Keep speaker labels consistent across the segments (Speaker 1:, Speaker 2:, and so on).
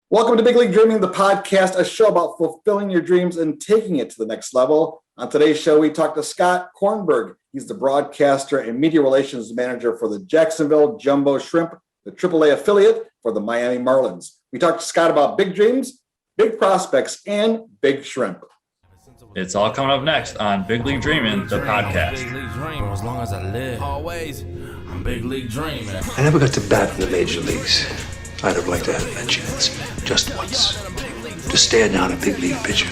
Speaker 1: Welcome to Big League Dreaming, the podcast, a show about fulfilling your dreams and taking it to the next level. On today's show, we talk to Scott Kornberg. He's the broadcaster and media relations manager for the Jacksonville Jumbo Shrimp, the AAA affiliate for the Miami Marlins. We talked to Scott about big dreams, big prospects, and big shrimp.
Speaker 2: It's all coming up next on Big League Dreaming, the podcast.
Speaker 3: Big League Dreaming, as long as I live. Always, I'm Big League Dreaming.
Speaker 4: I never got to bat in the major leagues. I'd have liked to have that chance, just once. To stare down a big league pitcher.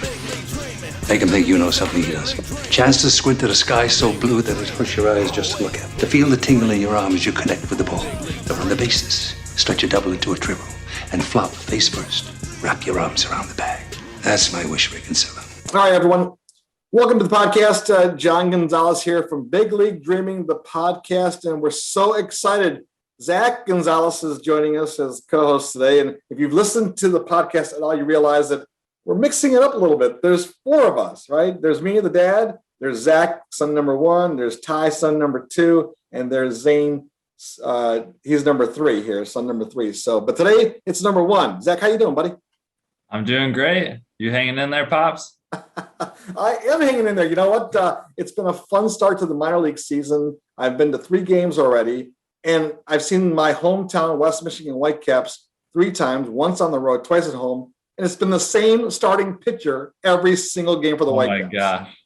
Speaker 4: Make him think you know something he doesn't. Chance to squint at a sky so blue that it hurts your eyes just to look at. To feel the tingle in your arm as you connect with the ball. To run the bases, stretch a double into a triple, and flop face first. Wrap your arms around the bag. That's my wish, Rick and Silla.
Speaker 1: All right, everyone. Welcome to the podcast. John Gonzalez here from Big League Dreaming, the podcast, and we're so excited. Zach Gonzalez is joining us as co-host today, and if you've listened to the podcast at all, you realize that we're mixing it up a little bit. There's four of us, right? There's me, the dad. There's Zach, son number one. There's Ty, son number two, and there's Zane. He's number three here, son number three. But today it's number one. Zach, how you doing, buddy?
Speaker 2: I'm doing great. You hanging in there, Pops?
Speaker 1: I am hanging in there. You know what? It's been a fun start to the minor league season. I've been to 3 games already. And I've seen my hometown, West Michigan Whitecaps, 3 times, once on the road, twice at home. And it's been the same starting pitcher every single game for the Whitecaps.
Speaker 2: Oh my gosh.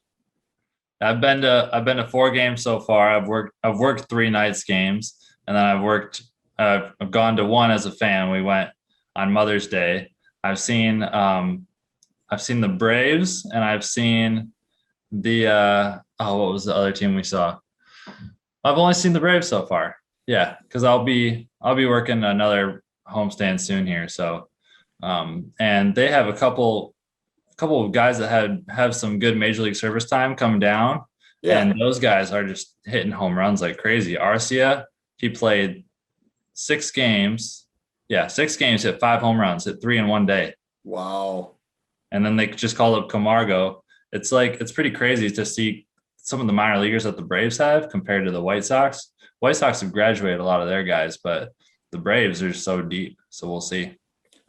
Speaker 2: I've been to 4 games so far. I've worked 3 nights games, and then I've gone to 1 as a fan. We went on Mother's Day. I've seen the Braves, and I've seen the what was the other team we saw? I've only seen the Braves so far. Yeah, because I'll be working another homestand soon here. So, and they have a couple of guys that have some good major league service time come down, and those guys are just hitting home runs like crazy. Arcia, he played 6 games. Yeah, 6 games, hit 5 home runs, hit 3 in one day.
Speaker 1: Wow.
Speaker 2: And then they just called up Camargo. It's pretty crazy to see some of the minor leaguers that the Braves have compared to the White Sox. White Sox have graduated a lot of their guys, but the Braves are so deep. So we'll see.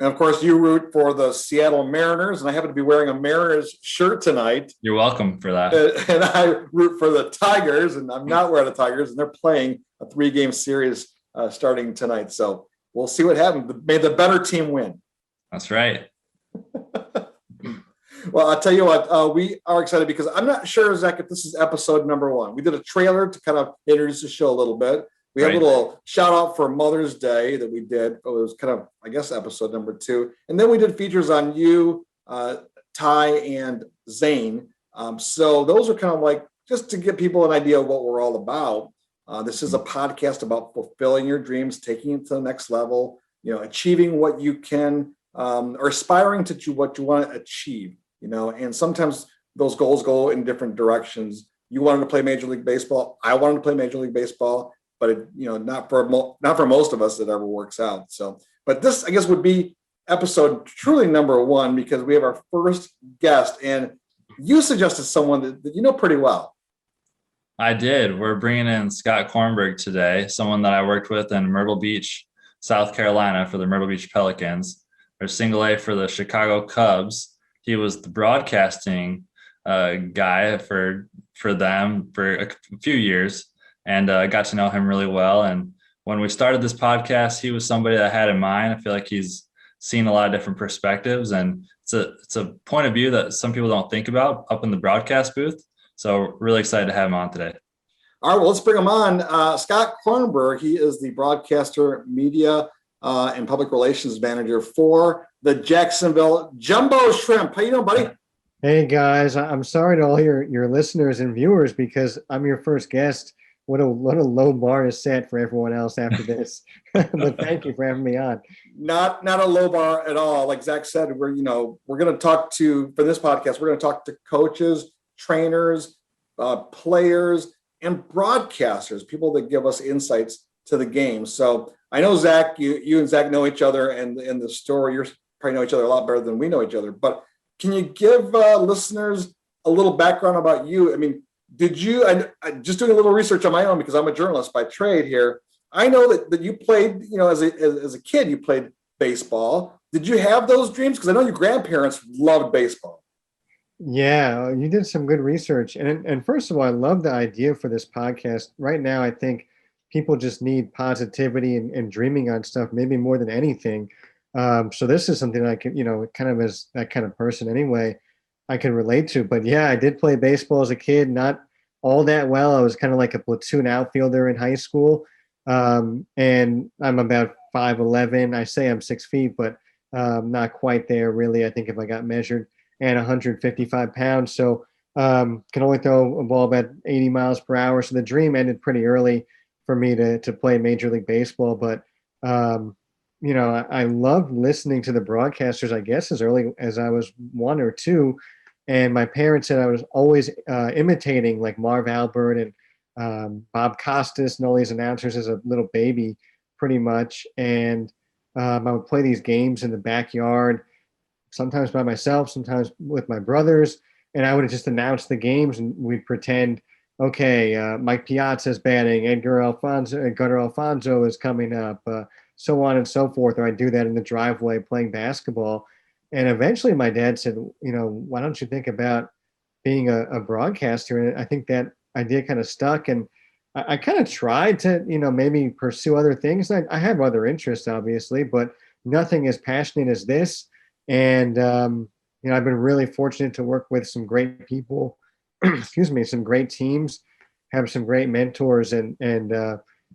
Speaker 1: And of course, you root for the Seattle Mariners, and I happen to be wearing a Mariners shirt tonight.
Speaker 2: You're welcome for that.
Speaker 1: And I root for the Tigers, and I'm not wearing the Tigers, and they're playing a 3-game series starting tonight. So we'll see what happens. May the better team win.
Speaker 2: That's right.
Speaker 1: Well, I'll tell you what, we are excited because I'm not sure, Zach, if this is episode number 1. We did a trailer to kind of introduce the show a little bit. We have a little shout out for Mother's Day that we did. It was kind of, I guess, episode number 2. And then we did features on you, Ty, and Zane. So those are kind of like just to give people an idea of what we're all about. This is a podcast about fulfilling your dreams, taking it to the next level, achieving what you can, or aspiring to what you want to achieve. And sometimes those goals go in different directions. You wanted to play Major League Baseball. I wanted to play Major League Baseball, but not for most of us that ever works out. So, but this, I guess, would be episode truly number 1 because we have our first guest, and you suggested someone that you know pretty well.
Speaker 2: I did. We're bringing in Scott Kornberg today, someone that I worked with in Myrtle Beach, South Carolina for the Myrtle Beach Pelicans. They're single A for the Chicago Cubs. He was the broadcasting guy for them for a few years, and I got to know him really well. And when we started this podcast, he was somebody that I had in mind. I feel like he's seen a lot of different perspectives, and it's a point of view that some people don't think about up in the broadcast booth. So really excited to have him on today.
Speaker 1: All right, well, let's bring him on. Scott Cronberg, he is the broadcaster, media, and public relations manager for the Jacksonville Jumbo Shrimp. How you doing, buddy?
Speaker 5: Hey guys, I'm sorry to all your listeners and viewers because I'm your first guest. What a low bar is set for everyone else after this. But thank you for having me on.
Speaker 1: Not a low bar at all. Like Zach said, we're going to talk to, for this podcast, we're going to talk to coaches, trainers, players, and broadcasters, people that give us insights to the game. So I know, Zach, you and Zach know each other, and in the story, you're probably know each other a lot better than we know each other. But can you give listeners a little background about you? I mean, did you, I just doing a little research on my own because I'm a journalist by trade here. I know that you played, as a kid, you played baseball. Did you have those dreams? Because I know your grandparents loved baseball.
Speaker 5: Yeah, you did some good research. And first of all, I love the idea for this podcast. Right now, I think people just need positivity and dreaming on stuff, maybe more than anything. So this is something I can, kind of as that kind of person anyway, I can relate to. But yeah, I did play baseball as a kid, not all that well. I was kind of like a platoon outfielder in high school. And I'm about 5'11". I say I'm 6 feet, but not quite there really. I think if I got measured, and 155 pounds. So can only throw a ball about 80 miles per hour. So the dream ended pretty early for me to play Major League Baseball. But, I loved listening to the broadcasters, I guess, as early as I was 1 or 2. And my parents said I was always imitating like Marv Albert and Bob Costas and all these announcers as a little baby, pretty much. And I would play these games in the backyard, sometimes by myself, sometimes with my brothers, and I would just announce the games, and we'd pretend, okay, Mike Piazza's batting, Gunnar Alfonso is coming up, so on and so forth. Or I'd do that in the driveway playing basketball. And eventually my dad said, why don't you think about being a broadcaster? And I think that idea kind of stuck. And I kind of tried to, maybe pursue other things. I have other interests, obviously, but nothing as passionate as this. And, I've been really fortunate to work with some great people, excuse me, some great teams, have some great mentors, and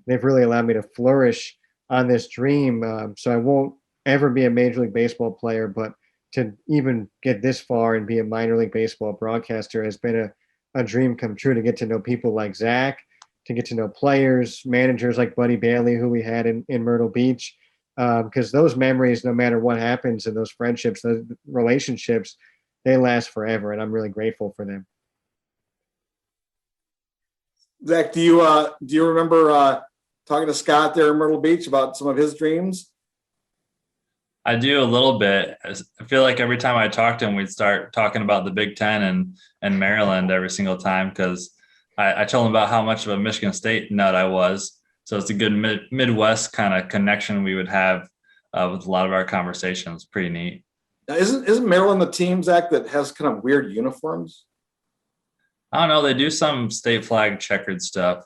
Speaker 5: they've really allowed me to flourish on this dream. So I won't ever be a Major League Baseball player, but to even get this far and be a minor league baseball broadcaster has been a dream come true, to get to know people like Zach, to get to know players, managers like Buddy Bailey, who we had in Myrtle Beach. Because those memories, no matter what happens, and those friendships, those relationships, they last forever, and I'm really grateful for them.
Speaker 1: Zach, do you remember talking to Scott there in Myrtle Beach about some of his dreams?
Speaker 2: I do a little bit. I feel like every time I talk to him, we'd start talking about the Big Ten and Maryland every single time, because I told him about how much of a Michigan State nut I was. So it's a good Midwest kind of connection we would have with a lot of our conversations. Pretty neat.
Speaker 1: Now, isn't Maryland the team, Zach, that has kind of weird uniforms?
Speaker 2: I don't know. They do some state flag checkered stuff.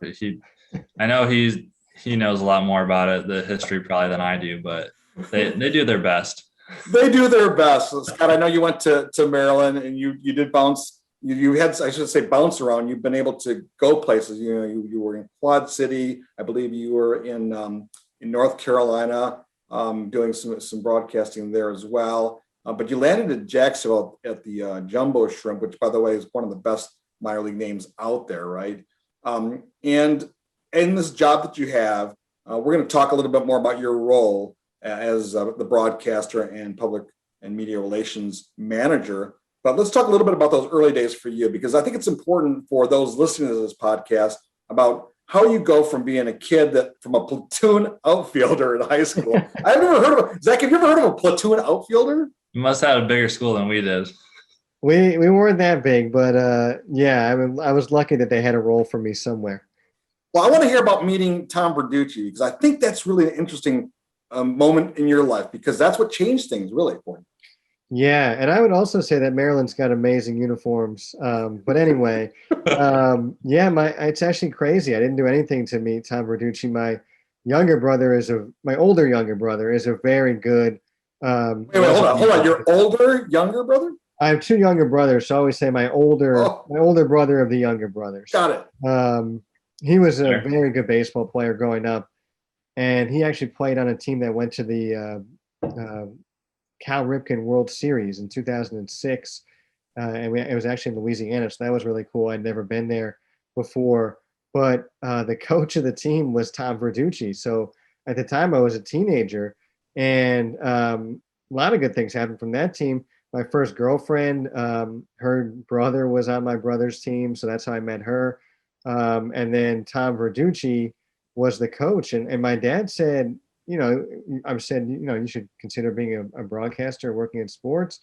Speaker 2: I know he knows a lot more about it, the history probably, than I do, but they do their best.
Speaker 1: They do their best. So, Scott, I know you went to Maryland and you did bounce. You had, I should say, bounce around. You've been able to go places. You were in Quad City. I believe you were in North Carolina, doing some broadcasting there as well. But you landed in Jacksonville at the Jumbo Shrimp, which, by the way, is one of the best minor league names out there, right? And in this job that you have, we're going to talk a little bit more about your role as the broadcaster and public and media relations manager. But let's talk a little bit about those early days for you, because I think it's important for those listening to this podcast about how you go from being a kid from a platoon outfielder in high school. I've never heard of Zach. Have you ever heard of a platoon outfielder?
Speaker 2: You must have had a bigger school than we did.
Speaker 5: We weren't that big, but yeah, I was lucky that they had a role for me somewhere.
Speaker 1: Well, I want to hear about meeting Tom Verducci, because I think that's really an interesting moment in your life, because that's what changed things really for you.
Speaker 5: Yeah, and I would also say that Maryland's got amazing uniforms. But anyway, it's actually crazy. I didn't do anything to meet Tom Verducci. My older younger brother is a very good.
Speaker 1: Wait, hold on. Your older younger brother?
Speaker 5: I have 2 younger brothers, so I always say my older brother of the younger brothers.
Speaker 1: Got it.
Speaker 5: He was a very good baseball player growing up, and he actually played on a team that went to the Cal Ripken World Series in 2006. And it was actually in Louisiana, so that was really cool. I'd never been there before. But the coach of the team was Tom Verducci. So at the time, I was a teenager, and a lot of good things happened from that team. My first girlfriend, her brother was on my brother's team, so that's how I met her. And then Tom Verducci was the coach. And my dad said, you should consider being a broadcaster working in sports.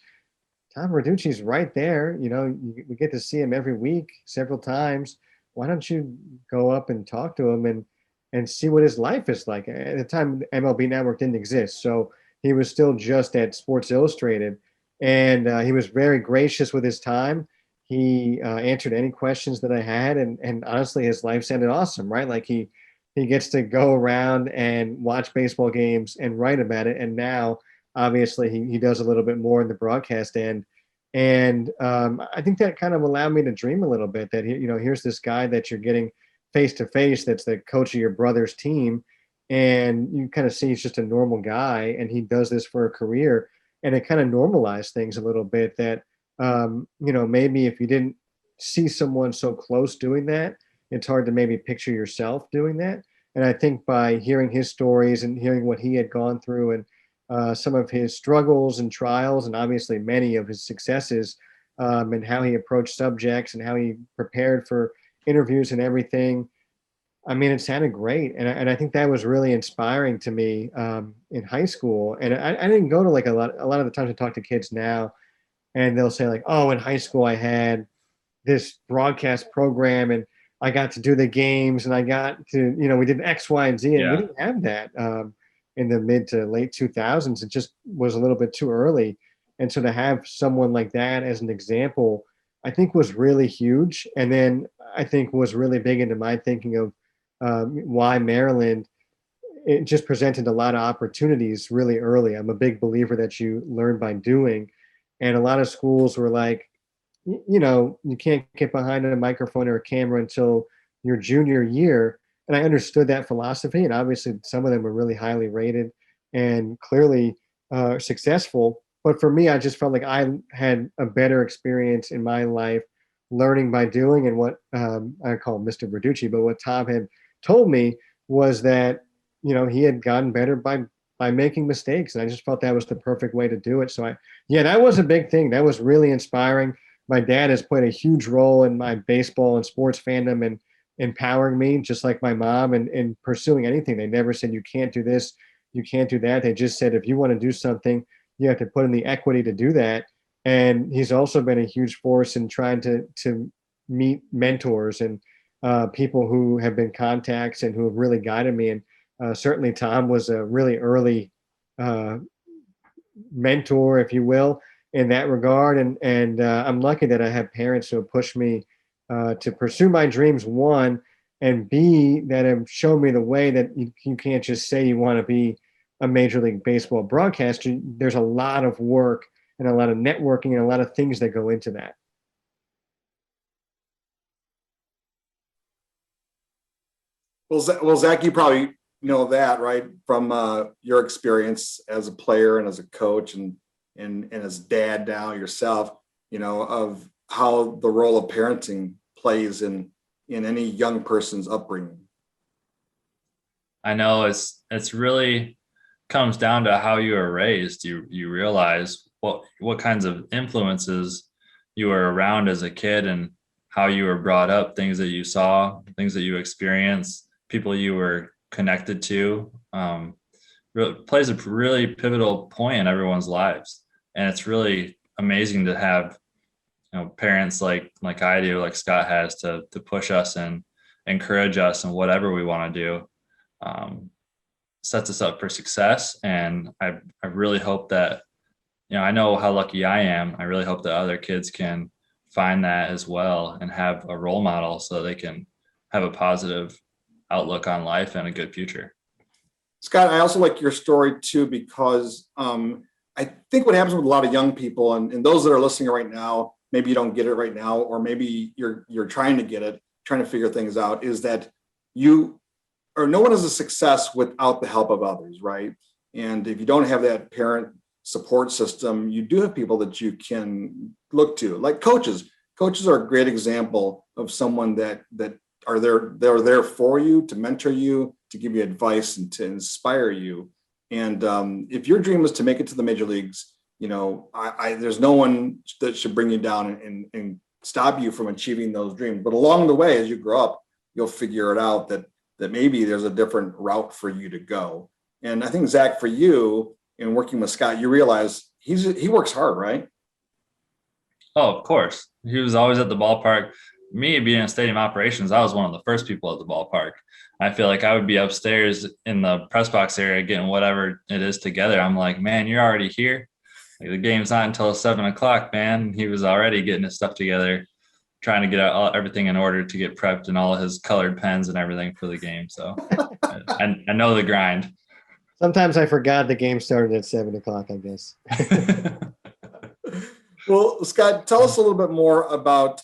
Speaker 5: Tom Verducci's right there. We get to see him every week, several times. Why don't you go up and talk to him and see what his life is like? At the time, MLB Network didn't exist. So he was still just at Sports Illustrated, and he was very gracious with his time. He answered any questions that I had, and honestly, his life sounded awesome, right? Like he gets to go around and watch baseball games and write about it. And now, obviously, he does a little bit more in the broadcast end. And I think that kind of allowed me to dream a little bit that, here's this guy that you're getting face to face that's the coach of your brother's team. And you kind of see he's just a normal guy and he does this for a career. And it kind of normalized things a little bit that, maybe if you didn't see someone so close doing that, it's hard to maybe picture yourself doing that. And I think by hearing his stories and hearing what he had gone through and some of his struggles and trials, and obviously many of his successes, and how he approached subjects and how he prepared for interviews and everything, I mean, it sounded great. And I think that was really inspiring to me in high school. And I didn't go to like a lot of the times I talk to kids now, and they'll say like, oh, in high school I had this broadcast program and I got to do the games and I got to, we did X, Y, and Z, and we didn't have that in the mid to late 2000s. It just was a little bit too early. And so to have someone like that as an example, I think was really huge. And then I think was really big into my thinking of why Maryland, it just presented a lot of opportunities really early. I'm a big believer that you learn by doing. And a lot of schools were like, you can't get behind a microphone or a camera until your junior year. And I understood that philosophy. And obviously some of them were really highly rated and clearly successful. But for me, I just felt like I had a better experience in my life learning by doing. And what I call Mr. Verducci, but what Tom had told me was that, he had gotten better by making mistakes. And I just felt that was the perfect way to do it. So that was a big thing. That was really inspiring. My dad has played a huge role in my baseball and sports fandom and empowering me, just like my mom, and pursuing anything. They never said, you can't do this, you can't do that. They just said, if you want to do something, you have to put in the equity to do that. And he's also been a huge force in trying to meet mentors and people who have been contacts and who have really guided me. And certainly Tom was a really early mentor, if you will, in that regard. And I'm lucky that I have parents who have pushed me to pursue my dreams, one, and B, that have shown me the way that you can't just say you want to be a Major League Baseball broadcaster. There's a lot of work and a lot of networking and a lot of things that go into that.
Speaker 1: Well, Zach, you probably know that, right, from your experience as a player and as a coach and as dad now yourself, of how the role of parenting plays in any young person's upbringing.
Speaker 2: I know it's really comes down to how you were raised. You realize what kinds of influences you were around as a kid and how you were brought up, things that you saw, things that you experienced, people you were connected to. Really plays a really pivotal point in everyone's lives. And it's really amazing to have, parents like I do, like Scott has, to push us and encourage us in whatever we want to do. Sets us up for success. And I really hope that, I know how lucky I am. I really hope that other kids can find that as well and have a role model so they can have a positive outlook on life and a good future.
Speaker 1: Scott, I also like your story too, because I think what happens with a lot of young people and those that are listening right now, maybe you don't get it right now, or maybe you're trying to get it, trying to figure things out, is that no one is a success without the help of others, right? And if you don't have that parent support system, you do have people that you can look to, like coaches. Coaches are a great example of someone that they're there for you, to mentor you, to give you advice and to inspire you. And if your dream is to make it to the major leagues, there's no one that should bring you down and stop you from achieving those dreams. But along the way, as you grow up, you'll figure it out that maybe there's a different route for you to go. And I think, Zach, for you, in working with Scott, you realize he works hard, right?
Speaker 2: Oh, of course. He was always at the ballpark. me being in stadium operations, I was one of the first people at the ballpark. I feel like I would be upstairs in the press box area getting whatever it is together. I'm like, man, you're already here. Like, the game's not until 7 o'clock, man. He was already getting his stuff together, trying to get everything in order to get prepped and all his colored pens and everything for the game. So I know the grind.
Speaker 5: Sometimes I forgot the game started at 7 o'clock, I guess.
Speaker 1: Well, Scott, tell us a little bit more about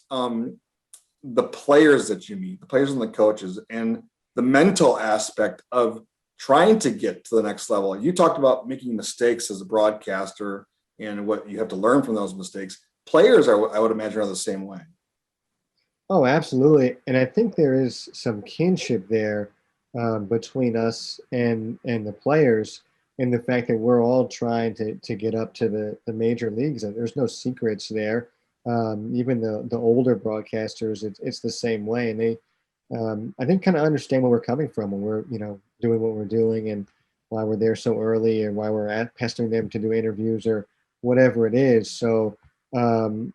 Speaker 1: the players that you meet, the players and the coaches, and the mental aspect of trying to get to the next level. You talked about making mistakes as a broadcaster and what you have to learn from those mistakes. Players, I would imagine, are the same way.
Speaker 5: Oh, absolutely. And I think there is some kinship there between us and the players, in the fact that we're all trying to get up to the major leagues. There's no secrets there. Even the older broadcasters, it's the same way. And they, I think, kind of understand where we're coming from when we're, doing what we're doing, and why we're there so early, or why we're pestering them to do interviews or whatever it is. So, for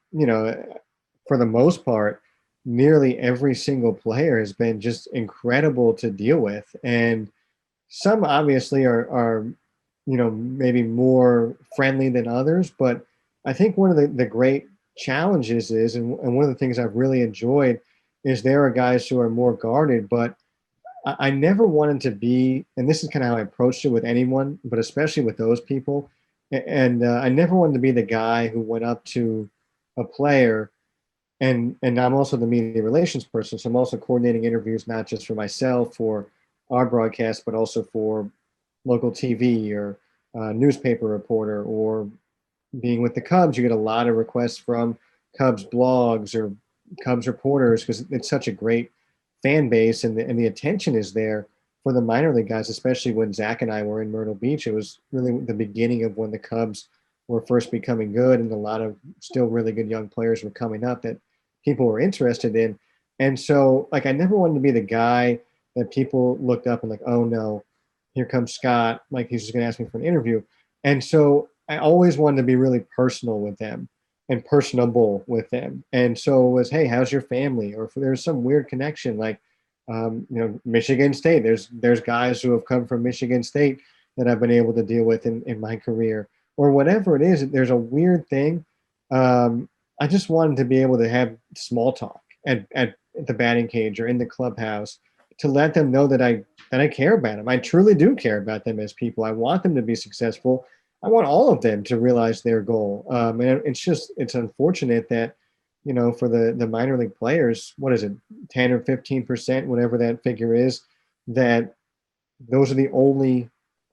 Speaker 5: the most part, nearly every single player has been just incredible to deal with. And some obviously are maybe more friendly than others. But I think one of the great challenges is, and one of the things I've really enjoyed, is there are guys who are more guarded, but I never wanted to be, and this is kind of how I approached it with anyone, but especially with those people. And I never wanted to be the guy who went up to a player, and I'm also the media relations person. So I'm also coordinating interviews, not just for myself or our broadcast, but also for local TV or newspaper reporter, or being with the Cubs. You get a lot of requests from Cubs blogs or Cubs reporters, because it's such a great fan base, and the attention is there for the minor league guys, especially when Zach and I were in Myrtle Beach. It was really the beginning of when the Cubs were first becoming good, and a lot of still really good young players were coming up that people were interested in. And so, like, I never wanted to be the guy that people looked up and like, oh no, here comes Scott, like he's just going to ask me for an interview. And so I always wanted to be really personal with them and personable with them. And so it was, hey, how's your family? Or if there's some weird connection, like, Michigan State, there's guys who have come from Michigan State that I've been able to deal with in my career, or whatever it is. There's a weird thing. I just wanted to be able to have small talk at the batting cage or in the clubhouse, to let them know that I care about them. I truly do care about them as people. I want them to be successful. I want all of them to realize their goal. And it's unfortunate that, for the minor league players, what is it, 10 or 15%, whatever that figure is, that those are the only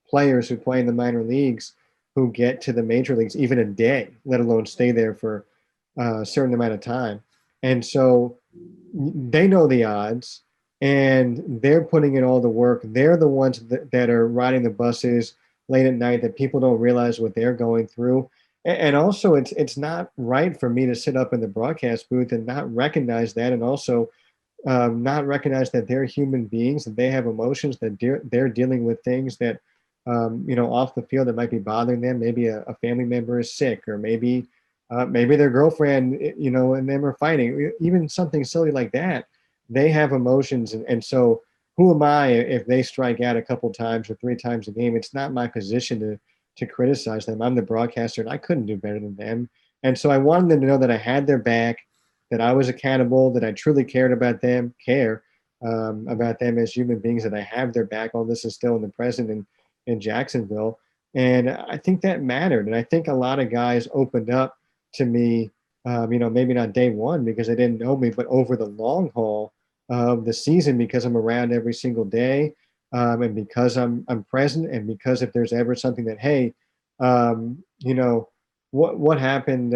Speaker 5: players who play in the minor leagues who get to the major leagues even a day, let alone stay there for a certain amount of time. And so they know the odds, and they're putting in all the work. They're the ones that are riding the buses late at night, that people don't realize what they're going through. And also, it's not right for me to sit up in the broadcast booth and not recognize that, and also not recognize that they're human beings, that they have emotions, that they're dealing with things that, off the field, that might be bothering them. Maybe a family member is sick, or maybe their girlfriend, and them are fighting. Even something silly like that. They have emotions, and so who am I if they strike out a couple times or 3 times a game? It's not my position to criticize them. I'm the broadcaster, and I couldn't do better than them. And so I wanted them to know that I had their back, that I was accountable, that I truly cared about them, about them as human beings, that I have their back. All this is still in the present in Jacksonville. And I think that mattered. And I think a lot of guys opened up to me, maybe not day one because they didn't know me, but over the long haul of the season, because I'm around every single day, and because I'm present, and because if there's ever something that, hey, what happened?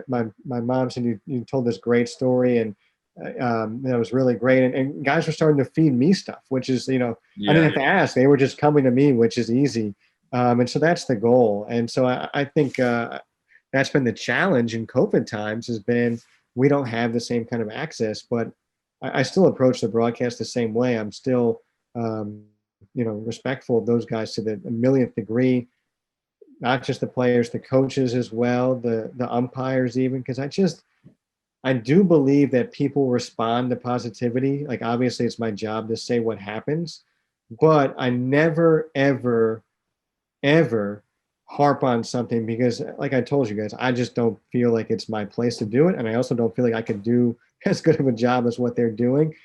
Speaker 5: My mom said you told this great story, and that was really great. And guys were starting to feed me stuff, which is, I didn't have to ask; they were just coming to me, which is easy. And so that's the goal. And so I think that's been the challenge in COVID times, has been we don't have the same kind of access, but I still approach the broadcast the same way. I'm still, respectful of those guys to the millionth degree, not just the players, the coaches as well, the umpires even, because I do believe that people respond to positivity. Like, obviously, it's my job to say what happens, but I never, ever, ever harp on something because, like I told you guys, I just don't feel like it's my place to do it. And I also don't feel like I could do as good of a job as what they're doing.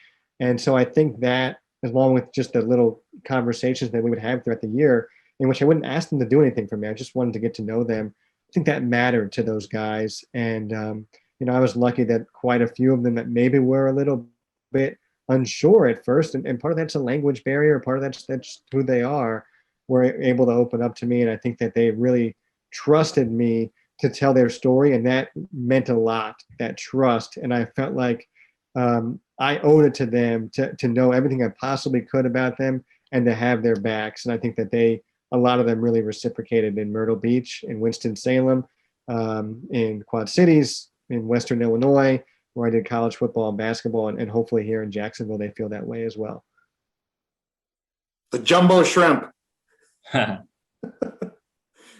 Speaker 5: And so I think that, along with just the little conversations that we would have throughout the year, in which I wouldn't ask them to do anything for me, I just wanted to get to know them. I think that mattered to those guys. And, I was lucky that quite a few of them that maybe were a little bit unsure at first. And part of that's a language barrier. Part of that's who they are, were able to open up to me. And I think that they really trusted me to tell their story. And that meant a lot, that trust. And I felt like I owed it to them to know everything I possibly could about them and to have their backs. And I think that a lot of them really reciprocated in Myrtle Beach, in Winston-Salem, in Quad Cities, in Western Illinois, where I did college football and basketball, and hopefully here in Jacksonville, they feel that way as well.
Speaker 1: The Jumbo Shrimp.
Speaker 5: It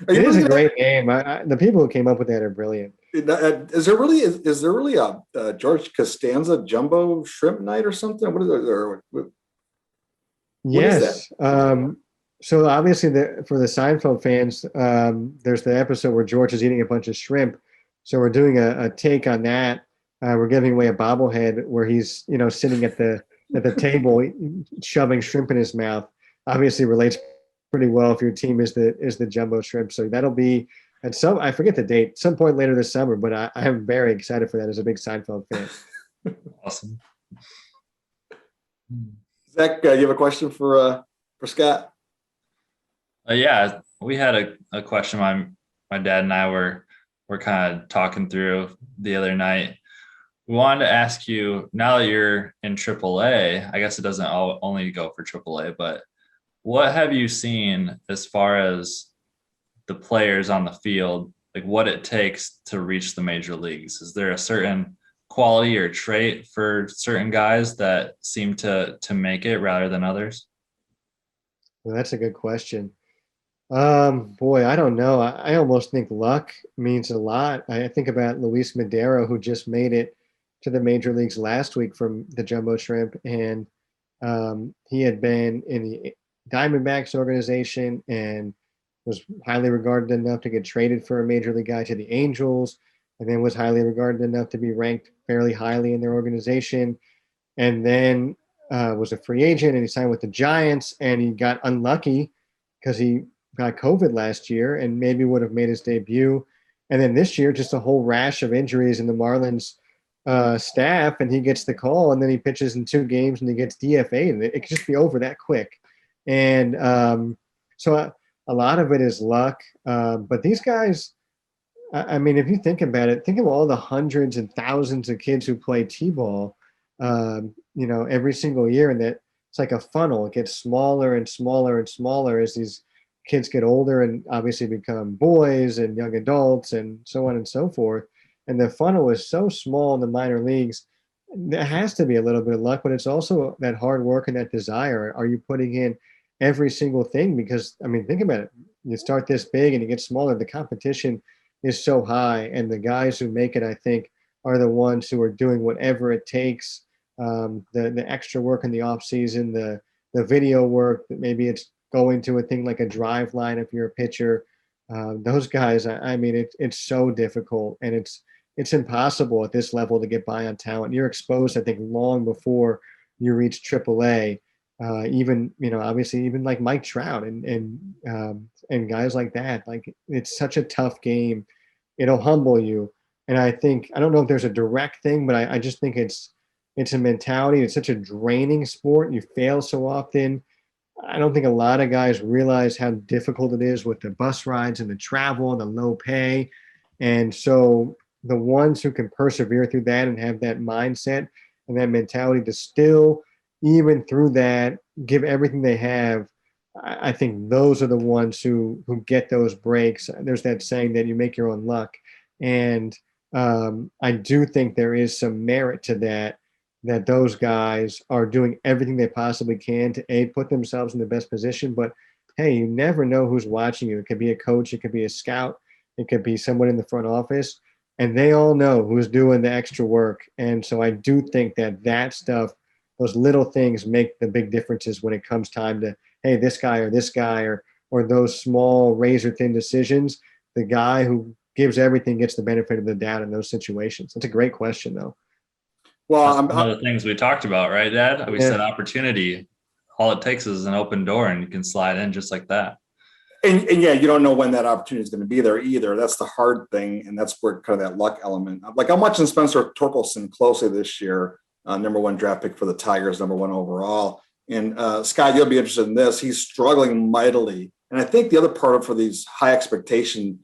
Speaker 5: is a great name. The people who came up with that are brilliant.
Speaker 1: Is there really a George Costanza Jumbo Shrimp Night or something? What is there?
Speaker 5: Yes. So obviously, for the Seinfeld fans, there's the episode where George is eating a bunch of shrimp. So we're doing a take on that. We're giving away a bobblehead where he's sitting at the table shoving shrimp in his mouth. Obviously relates pretty well if your team is the Jumbo Shrimp. So that'll be at I forget the date, some point later this summer. But I am very excited for that as a big Seinfeld fan.
Speaker 2: Awesome.
Speaker 1: Zach, you have a question for Scott?
Speaker 2: Yeah, we had a question my dad and I were kind of talking through the other night. We wanted to ask you, now that you're in AAA, I guess it doesn't only go for AAA, but what have you seen as far as the players on the field, like what it takes to reach the major leagues? Is there a certain quality or trait for certain guys that seem to make it rather than others?
Speaker 5: Well, that's a good question. Boy, I don't know. I almost think luck means a lot. I think about Luis Madero, who just made it to the major leagues last week from the Jumbo Shrimp. And he had been in the Diamondbacks organization and was highly regarded enough to get traded for a major league guy to the Angels, and then was highly regarded enough to be ranked fairly highly in their organization. And then was a free agent, and he signed with the Giants, and he got unlucky because he got COVID last year and maybe would have made his debut. And then this year, just a whole rash of injuries in the Marlins staff, and he gets the call, and then he pitches in 2 games and he gets DFA'd, and it could just be over that quick. And so a lot of it is luck. But these guys, I mean, if you think about it, think of all the hundreds and thousands of kids who play T-ball, every single year, and that it's like a funnel. It gets smaller and smaller and smaller as these kids get older and obviously become boys and young adults and so on and so forth. And the funnel is so small in the minor leagues. There has to be a little bit of luck, but it's also that hard work and that desire. Are you putting in every single thing? Because, I mean, think about it. You start this big and you get smaller. The competition is so high. And the guys who make it, I think, are the ones who are doing whatever it takes. The extra work in the off season, the video work, that maybe it's going to a thing like a drive line if you're a pitcher. Those guys, I mean, it's so difficult, and it's impossible at this level to get by on talent. You're exposed, I think, long before you reach AAA. Even, obviously, even like Mike Trout and guys like that. Like, it's such a tough game. It'll humble you. And I don't know if there's a direct thing, but I just think it's a mentality. It's such a draining sport. You fail so often. I don't think a lot of guys realize how difficult it is with the bus rides and the travel and the low pay. And so the ones who can persevere through that and have that mindset and that mentality to still, even through that, give everything they have, I think those are the ones who get those breaks. There's that saying that you make your own luck. And I do think there is some merit to that those guys are doing everything they possibly can to put themselves in the best position. But hey, you never know who's watching you. It could be a coach, it could be a scout, it could be someone in the front office. and they all know who's doing the extra work. And so I do think that stuff, those little things make the big differences when it comes time to, hey, this guy, or those small razor thin decisions. The guy who gives everything gets the benefit of the doubt in those situations. That's a great question, though.
Speaker 1: Well,
Speaker 2: That's one of the things we talked about, right, Dad? We said opportunity. All it takes is an open door, and you can slide in just like that.
Speaker 1: and yeah, you don't know when that opportunity is going to be there either. That's the hard thing, and that's where kind of that luck element. Like I'm watching Spencer Torkelson closely this year, number 1 draft pick for the Tigers, number 1 overall. And Scott, you'll be interested in this. He's struggling mightily, and I think the other part of for these high expectation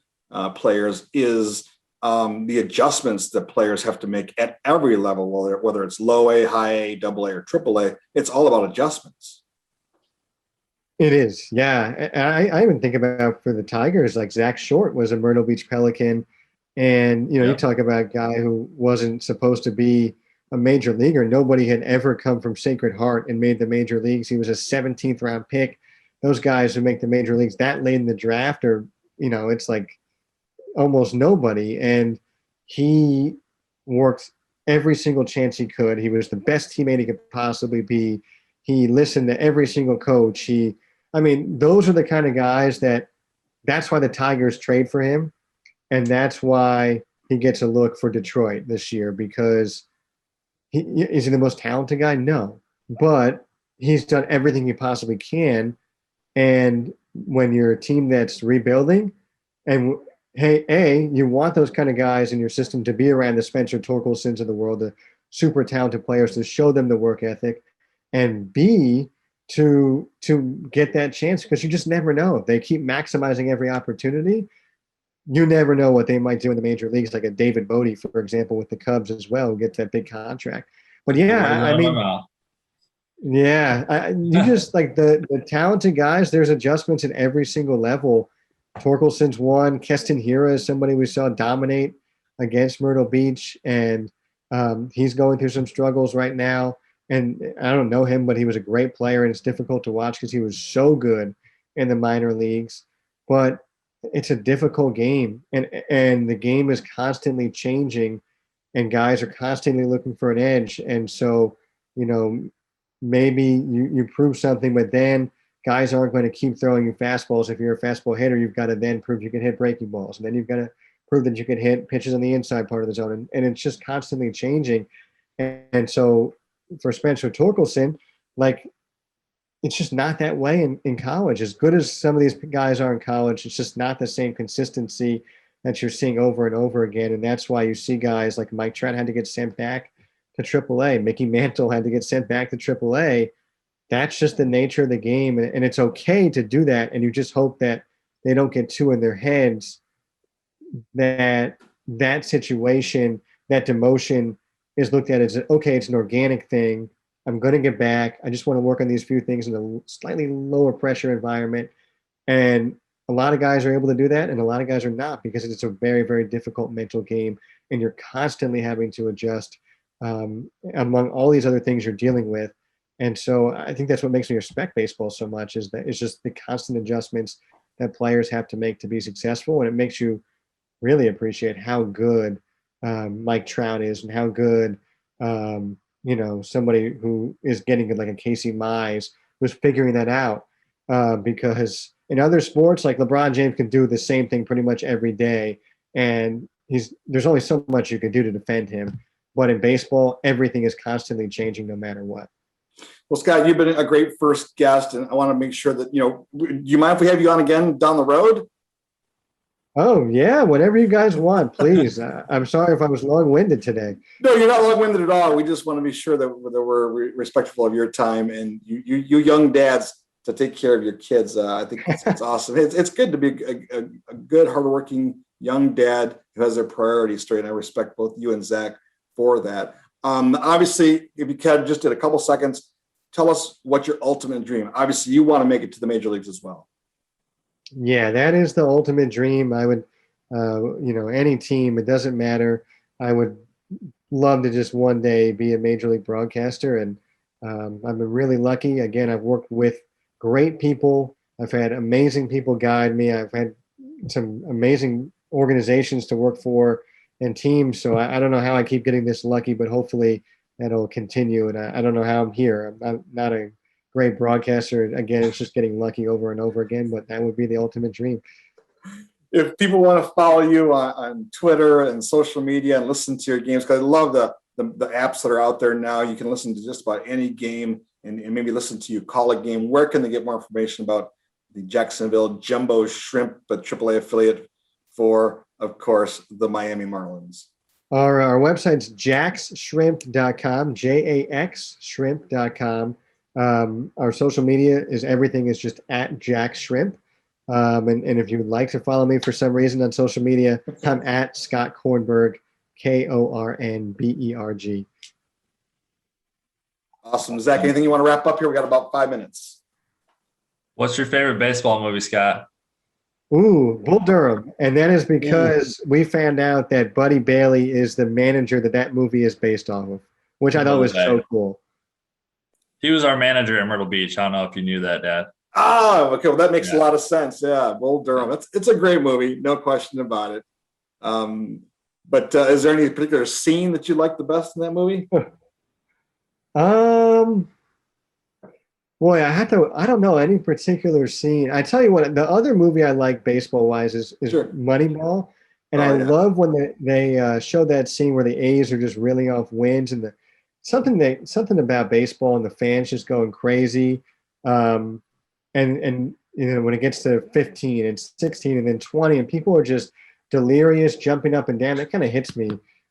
Speaker 1: players is the adjustments that players have to make at every level, whether it's low A, high A, double A, or triple A. It's all about adjustments.
Speaker 5: It is, yeah. I even think about for the Tigers, like Zach Short was a Myrtle Beach Pelican. And, you talk about a guy who wasn't supposed to be a major leaguer. Nobody had ever come from Sacred Heart and made the major leagues. He was a 17th round pick. Those guys who make the major leagues that late in the draft are, it's like almost nobody. And he worked every single chance he could. He was the best teammate he could possibly be. He listened to every single coach. Those are the kind of guys that's why the Tigers trade for him. And that's why he gets a look for Detroit this year, because is he the most talented guy? No, but he's done everything he possibly can. And when you're a team that's rebuilding, and hey, you want those kind of guys in your system to be around the Spencer Torkelsons of the world, the super talented players, to show them the work ethic, and B, to get that chance, because you just never know. If they keep maximizing every opportunity, you never know what they might do in the major leagues, like a David Bodie, for example, with the Cubs as well, who gets that big contract. But yeah, you just like the talented guys, there's adjustments at every single level. Torkelson's one. Keston Hiura is somebody we saw dominate against Myrtle Beach, and he's going through some struggles right now. And I don't know him, but he was a great player, and it's difficult to watch because he was so good in the minor leagues. But it's a difficult game, and the game is constantly changing, and guys are constantly looking for an edge. And so, maybe you prove something, but then guys aren't going to keep throwing you fastballs. If you're a fastball hitter, you've got to then prove you can hit breaking balls, and then you've got to prove that you can hit pitches on the inside part of the zone, and it's just constantly changing. And so for Spencer Torkelson, like, it's just not that way in college. As good as some of these guys are in college, it's just not the same consistency that you're seeing over and over again. And that's why you see guys like Mike Trout had to get sent back to AAA. Mickey Mantle had to get sent back to AAA. That's just the nature of the game. And it's okay to do that. And you just hope that they don't get too in their heads that situation, that demotion is looked at as, okay, it's an organic thing. I'm going to get back. I just want to work on these few things in a slightly lower pressure environment. And a lot of guys are able to do that, and a lot of guys are not, because it's a very, very difficult mental game, and you're constantly having to adjust among all these other things you're dealing with. And so I think that's what makes me respect baseball so much, is that it's just the constant adjustments that players have to make to be successful. And it makes you really appreciate how good Mike Trout is, and how good, somebody who is getting like a Casey Mize, who's figuring that out, because in other sports, like LeBron James can do the same thing pretty much every day, and there's only so much you can do to defend him. But in baseball, everything is constantly changing no matter what.
Speaker 1: Well, Scott, you've been a great first guest, and I want to make sure that, do you mind if we have you on again down the road?
Speaker 5: Oh, yeah, whatever you guys want, please. I'm sorry if I was long-winded today. No,
Speaker 1: you're not long-winded at all. We just want to be sure that we're respectful of your time, and you young dads, to take care of your kids. I think it's awesome. It's good to be a good, hardworking young dad who has their priorities straight, and I respect both you and Zach for that. Obviously, if you could, just in a couple seconds, tell us what your ultimate dream. Obviously, you want to make it to the major leagues as well.
Speaker 5: Yeah, that is the ultimate dream. I would, any team, it doesn't matter. I would love to just one day be a major league broadcaster. And I've been really lucky. Again, I've worked with great people. I've had amazing people guide me. I've had some amazing organizations to work for. and teams. So I don't know how I keep getting this lucky, but hopefully that'll continue. And I don't know how I'm here. I'm not a great broadcaster. Again, it's just getting lucky over and over again, but that would be the ultimate dream.
Speaker 1: If people want to follow you on Twitter and social media and listen to your games, because I love the apps that are out there now, you can listen to just about any game and maybe listen to you call a game. Where can they get more information about the Jacksonville Jumbo Shrimp, a AAA affiliate for, of course, the Miami Marlins?
Speaker 5: Our website's jaxshrimp.com, JAX shrimp.com. Our social media everything is just at jaxshrimp. And if you would like to follow me for some reason on social media, I'm at Scott Kornberg, Kornberg.
Speaker 1: Awesome. Zach, anything you want to wrap up here? We got about 5 minutes.
Speaker 2: What's your favorite baseball movie, Scott?
Speaker 5: Ooh, Bull Durham. And that is because we found out that Buddy Bailey is the manager that movie is based off of, which I thought was so cool.
Speaker 2: He was our manager at Myrtle Beach. I don't know if you knew that, Dad.
Speaker 1: Oh, okay. Well, that makes a lot of sense. Yeah, Bull Durham. It's a great movie, no question about it. But is there any particular scene that you like the best in that movie?
Speaker 5: Boy, I don't know any particular scene. I tell you what, the other movie I like baseball wise is
Speaker 1: Sure.
Speaker 5: Moneyball. And I love when they show that scene where the A's are just reeling off wins and something about baseball and the fans just going crazy. And you know, when it gets to 15 and 16 and then 20 and people are just delirious, jumping up and down, that kind of hits me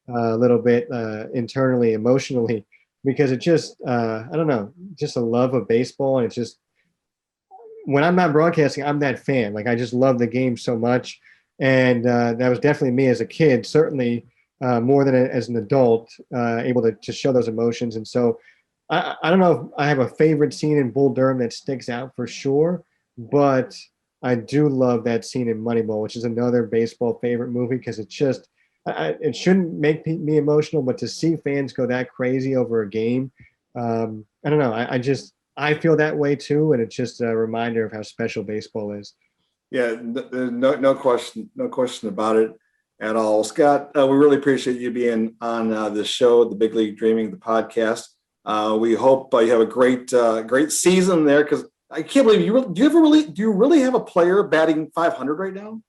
Speaker 5: a little bit internally, emotionally, because it just, I don't know, just a love of baseball. And it's just, when I'm not broadcasting, I'm that fan. Like, I just love the game so much. And that was definitely me as a kid, certainly more than as an adult, able to show those emotions. And so I don't know if I have a favorite scene in Bull Durham that sticks out for sure, but I do love that scene in Moneyball, which is another baseball favorite movie, because it just, it shouldn't make me emotional, but to see fans go that crazy over a game, I don't know. I feel that way too, and it's just a reminder of how special baseball is.
Speaker 1: Yeah, no question about it at all. Scott, we really appreciate you being on this show, the Big League Dreaming, the podcast. We hope you have a great season there, because I can't believe do you really have a player batting 500 right now?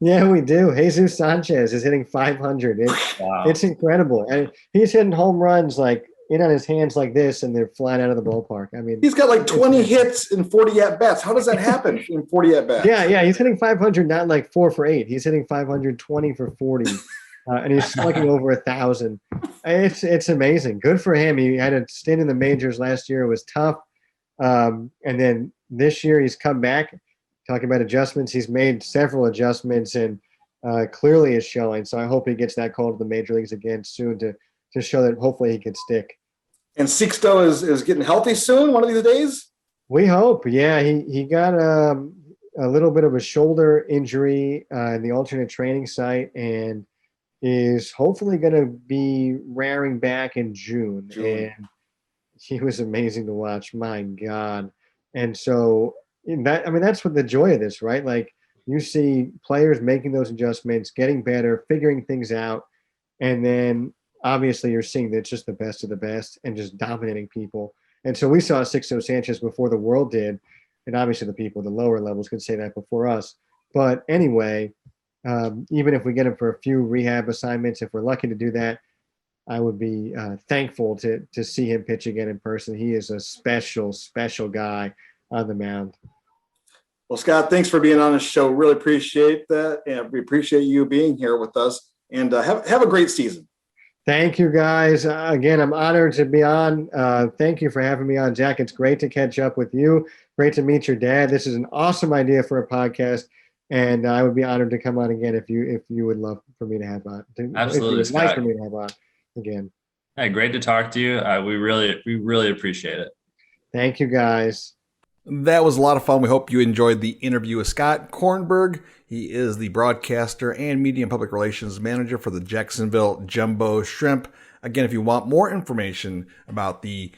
Speaker 5: Yeah, we do. Jesus Sanchez is hitting 500. It's incredible. And he's hitting home runs like in on his hands like this, and they're flying out of the ballpark. I mean,
Speaker 1: he's got like 20 hits in 40 at bats. How does that happen in 40 at bats?
Speaker 5: Yeah, he's hitting 500, not like 4 for 8. He's hitting 520 for 40, and he's slugging over 1,000. It's amazing. Good for him. He had a stint in the majors last year. It was tough, and then this year he's come back. Talking about adjustments, he's made several adjustments and clearly is showing. So I hope he gets that call to the major leagues again soon to show that hopefully he can stick. And
Speaker 1: Sixto is getting healthy soon, one of these days?
Speaker 5: We hope. Yeah, he got a little bit of a shoulder injury in the alternate training site and is hopefully going to be raring back in June. And he was amazing to watch. My God. And so that's what the joy of this, right? Like, you see players making those adjustments, getting better, figuring things out, and then obviously you're seeing that it's just the best of the best and just dominating people. And so we saw Sixto Sanchez before the world did, and obviously the people at the lower levels could say that before us. But anyway, even if we get him for a few rehab assignments, if we're lucky to do that, I would be thankful to see him pitch again in person. He is a special, special guy on the mound.
Speaker 1: Well, Scott, thanks for being on the show. Really appreciate that. And we appreciate you being here with us, and have a great season.
Speaker 5: Thank you, guys. Again, I'm honored to be on. Thank you for having me on, Jack. It's great to catch up with you. Great to meet your dad. This is an awesome idea for a podcast, and I would be honored to come on again if you would love for me to have on.
Speaker 2: Absolutely,
Speaker 5: if you would like for me to have on again.
Speaker 2: Hey, great to talk to you. We really appreciate it.
Speaker 5: Thank you, guys.
Speaker 6: That was a lot of fun. We hope you enjoyed the interview with Scott Kornberg. He is the broadcaster and media and public relations manager for the Jacksonville Jumbo Shrimp. Again, if you want more information about the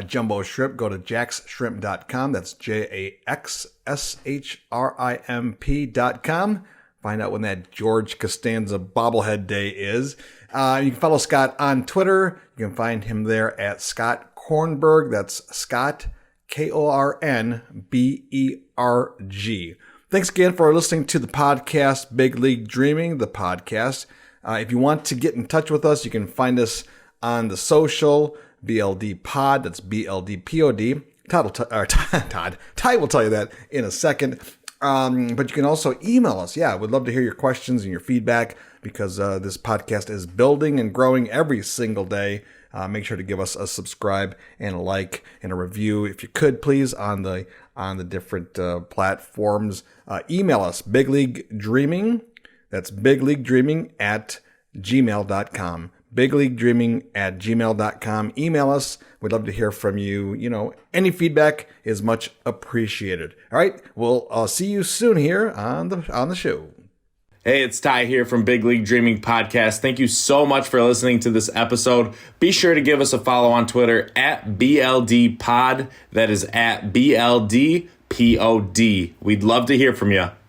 Speaker 6: Jumbo Shrimp, go to jaxshrimp.com. That's JAXSHRIMP.com. Find out when that George Costanza bobblehead day is. You can follow Scott on Twitter. You can find him there at Scott Kornberg. That's Scott, Kornberg. Thanks again for listening to the podcast, Big League Dreaming, the podcast. If you want to get in touch with us, you can find us on the social, BLD Pod. That's BLD POD. Ty will tell you that in a second. But you can also email us. Yeah, we'd love to hear your questions and your feedback because this podcast is building and growing every single day. Make sure to give us a subscribe and a like and a review, if you could, please, on the different platforms. Email us, Big League Dreaming. That's bigleaguedreaming@gmail.com. bigleaguedreaming@gmail.com. Email us. We'd love to hear from you. You know, any feedback is much appreciated. All right, we'll see you soon here on the show.
Speaker 7: Hey, it's Ty here from Big League Dreaming Podcast. Thank you so much for listening to this episode. Be sure to give us a follow on Twitter at BLD Pod. That is at BLD POD. We'd love to hear from you.